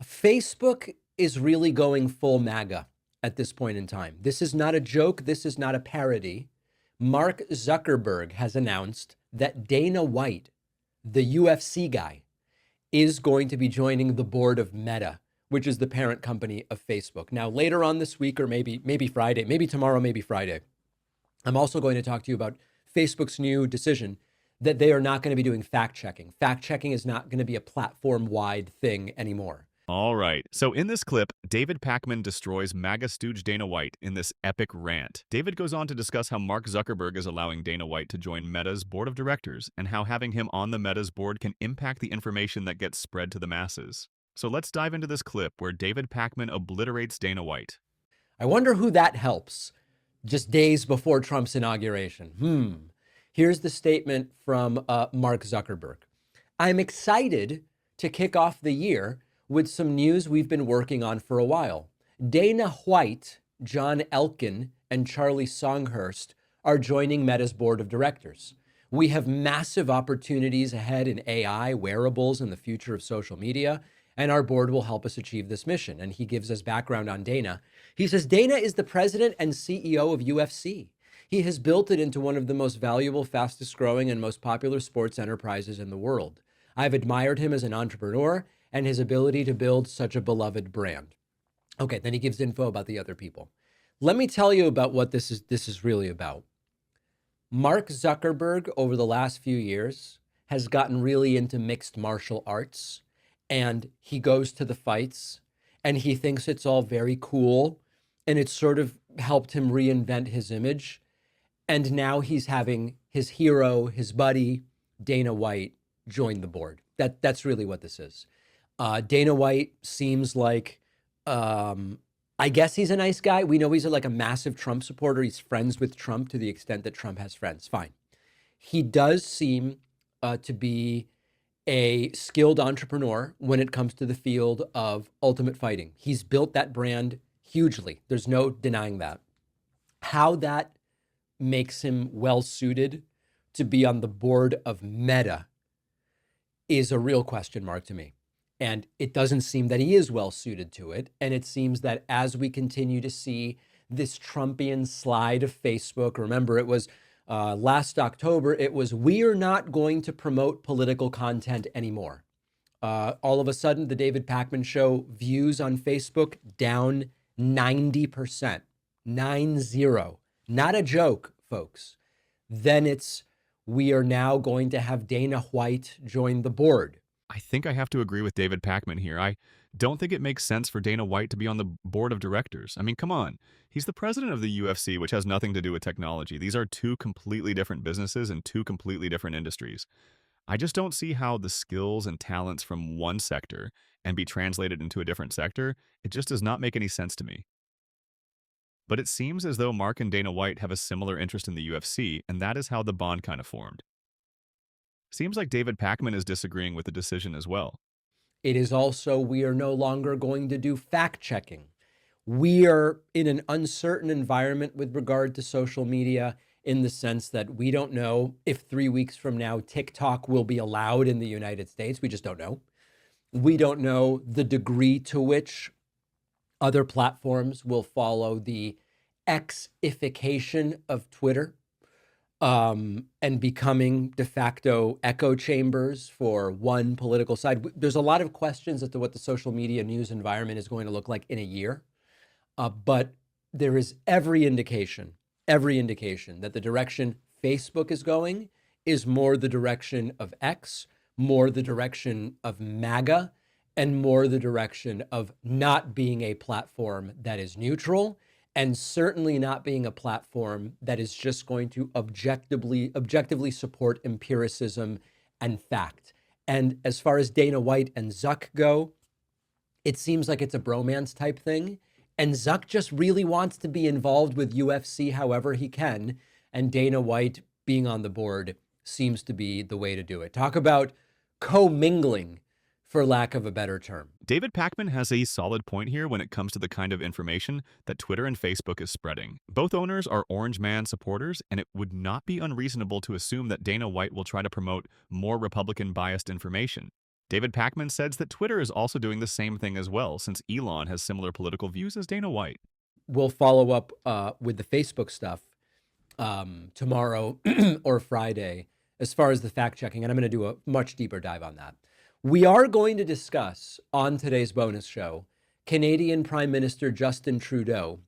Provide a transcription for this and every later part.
Facebook is really going full MAGA at this point in time. This is not a joke. This is not a parody. Mark Zuckerberg has announced that Dana White, the UFC guy, is going to be joining the board of Meta, which is the parent company of Facebook. Now, later on this week, or maybe Friday, maybe tomorrow, maybe Friday, I'm also going to talk to you about Facebook's new decision that they are not going to be doing fact checking. Fact checking is not going to be a platform-wide thing anymore. All right. So in this clip, David Pakman destroys MAGA stooge Dana White in this epic rant. David goes on to discuss how Mark Zuckerberg is allowing Dana White to join Meta's board of directors and how having him on the Meta's board can impact the information that gets spread to the masses. So let's dive into this clip where David Pakman obliterates Dana White. I wonder who that helps just days before Trump's inauguration. Here's the statement from Mark Zuckerberg. I'm excited to kick off the year with some news we've been working on for a while. Dana White, John Elkin, and Charlie Songhurst are joining Meta's board of directors. We have massive opportunities ahead in AI, wearables, and the future of social media, and our board will help us achieve this mission. And he gives us background on Dana. He says, Dana is the president and CEO of UFC. He has built it into one of the most valuable, fastest growing, and most popular sports enterprises in the world. I've admired him as an entrepreneur and his ability to build such a beloved brand. Okay, then he gives info about the other people. Let me tell you about what this is really about. Mark Zuckerberg, over the last few years, has gotten really into mixed martial arts, and he goes to the fights, and he thinks it's all very cool, and it's sort of helped him reinvent his image. And now he's having his hero, his buddy, Dana White, join the board. That's really what this is. Dana White seems like, I guess he's a nice guy. We know he's like a massive Trump supporter. He's friends with Trump to the extent that Trump has friends. Fine. He does seem to be a skilled entrepreneur when it comes to the field of ultimate fighting. He's built that brand hugely. There's no denying that. How that makes him well suited to be on the board of Meta is a real question mark to me. And it doesn't seem that he is well suited to it. And it seems that as we continue to see this Trumpian slide of Facebook, remember it was last October, it was, we are not going to promote political content anymore. All of a sudden, the David Pakman Show views on Facebook down 90%, 9-0. Not a joke, folks. Then it's, we are now going to have Dana White join the board. I think I have to agree with David Pakman here. I don't think it makes sense for Dana White to be on the board of directors. I mean, come on. He's the president of the UFC, which has nothing to do with technology. These are two completely different businesses and two completely different industries. I just don't see how the skills and talents from one sector and be translated into a different sector. It just does not make any sense to me. But it seems as though Mark and Dana White have a similar interest in the UFC, and that is how the bond kind of formed. Seems like David Pakman is disagreeing with the decision as well. It is also, we are no longer going to do fact checking. We are in an uncertain environment with regard to social media in the sense that we don't know if 3 weeks from now TikTok will be allowed in the United States. We just don't know. We don't know the degree to which other platforms will follow the X-ification of Twitter. And becoming de facto echo chambers for one political side. There's a lot of questions as to what the social media news environment is going to look like in a year. But there is every indication that the direction Facebook is going is more the direction of X, more the direction of MAGA, and more the direction of not being a platform that is neutral, and certainly not being a platform that is just going to objectively support empiricism and fact. And as far as Dana White and Zuck go, it seems like it's a bromance type thing. And Zuck just really wants to be involved with UFC however he can. And Dana White being on the board seems to be the way to do it. Talk about commingling, for lack of a better term. David Pakman has a solid point here when it comes to the kind of information that Twitter and Facebook is spreading. Both owners are Orange Man supporters, and it would not be unreasonable to assume that Dana White will try to promote more Republican-biased information. David Pakman says that Twitter is also doing the same thing as well, since Elon has similar political views as Dana White. We'll follow up with the Facebook stuff tomorrow or Friday as far as the fact checking, and I'm going to do a much deeper dive on that. We are going to discuss on today's bonus show Canadian Prime Minister Justin Trudeau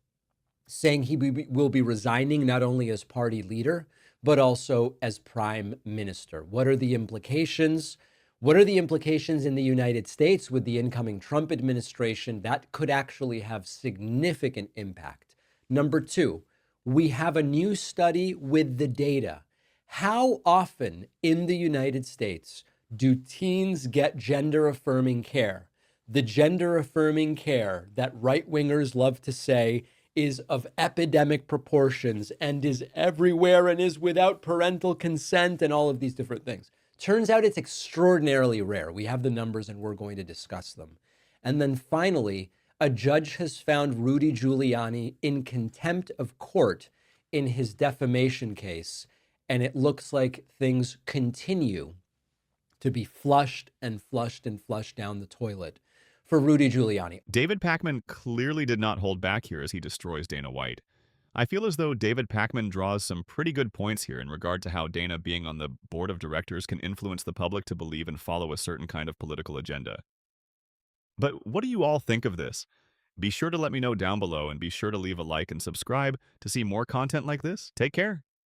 saying he will be resigning not only as party leader, but also as prime minister. What are the implications? What are the implications in the United States with the incoming Trump administration? That could actually have significant impact. Number two, we have a new study with the data. How often in the United States do teens get gender affirming care? The gender affirming care that right wingers love to say is of epidemic proportions and is everywhere and is without parental consent and all of these different things. Turns out it's extraordinarily rare. We have the numbers and we're going to discuss them. And then finally, a judge has found Rudy Giuliani in contempt of court in his defamation case. And it looks like things continue to be flushed and flushed and flushed down the toilet for Rudy Giuliani. David Pakman clearly did not hold back here as he destroys Dana White. I feel as though David Pakman draws some pretty good points here in regard to how Dana being on the board of directors can influence the public to believe and follow a certain kind of political agenda. But what do you all think of this? Be sure to let me know down below and be sure to leave a like and subscribe to see more content like this. Take care.